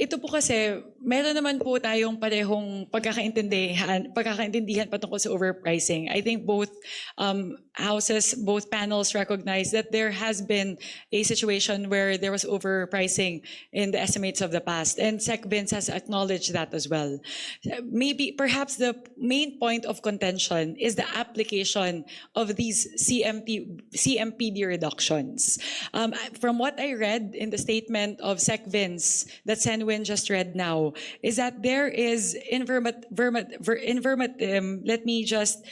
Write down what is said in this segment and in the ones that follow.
Ito po kasi, meron naman po tayong parehong pagkakaintindihan patungkol sa overpricing. I think both houses, both panels recognize that there has been a situation where there was overpricing in the estimates of the past. And SecVince has acknowledged that as well. Perhaps the main point of contention is the application of these CMPD reductions. From what I read in the statement of SecVince that Senwin just read now, is that there is let me just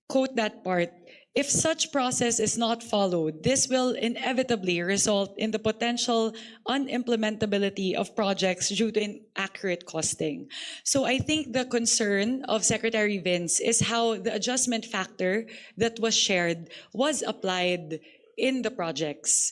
quote that part. If such process is not followed, this will inevitably result in the potential unimplementability of projects due to inaccurate costing. So I think the concern of Secretary Vince is how the adjustment factor that was shared was applied in the projects.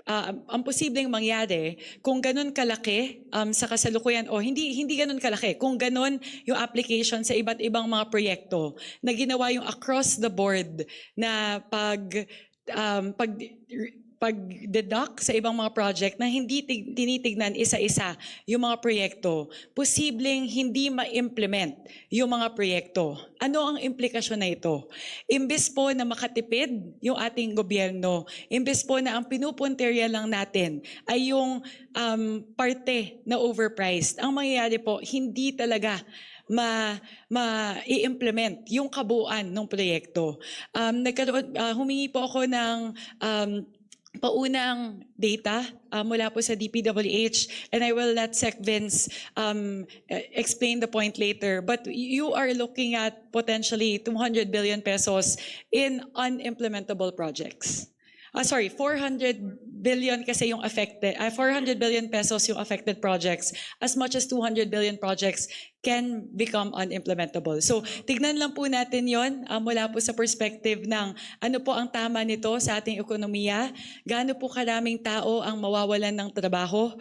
Ang posibleng mangyari kung ganun kalaki sa kasalukuyan o hindi ganun kalaki, kung ganun yung application sa iba't ibang mga proyekto na ginawa yung across the board na pag-deduct sa ibang mga project na hindi tinitignan isa-isa yung mga proyekto, posibleng hindi ma-implement yung mga proyekto. Ano ang implikasyon na ito? Imbes po na makatipid yung ating gobyerno, imbes po na ang pinupunterya lang natin ay yung parte na overpriced, ang mangyayari po, hindi talaga i-implement yung kabuuan ng proyekto. Humingi po ako ng paunang data mula po sa DPWH, and I will let SecVince explain the point later. But you are looking at potentially 200 billion pesos in unimplementable projects. 400 billion kasi yung affected, 400 billion pesos yung affected projects. As much as 200 billion projects can become unimplementable. So, tignan lang po natin yon mula po sa perspective ng ano po ang tama nito sa ating ekonomiya, gaano po karaming tao ang mawawalan ng trabaho.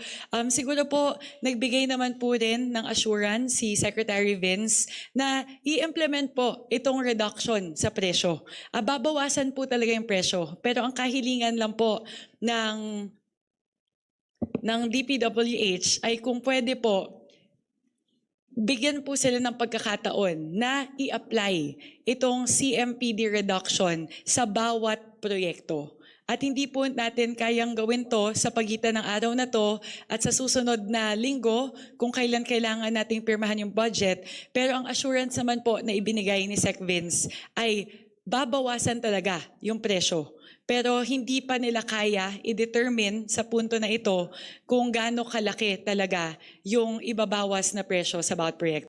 Siguro po, nagbigay naman po rin ng assurance si Secretary Vince na i-implement po itong reduction sa presyo. Babawasan po talaga yung presyo, pero ang kahilingan lang po ng DPWH ay kung pwede po, bigyan po sila ng pagkakataon na i-apply itong CMPD reduction sa bawat proyekto. At hindi po natin kayang gawin to sa pagitan ng araw na to at sa susunod na linggo kung kailan kailangan nating pirmahan yung budget. Pero ang assurance naman po na ibinigay ni SecVince ay babawasan talaga yung presyo. Pero hindi pa nila kaya i-determine sa punto na ito kung gaano kalaki talaga yung ibabawas na presyo sa bawat proyekto.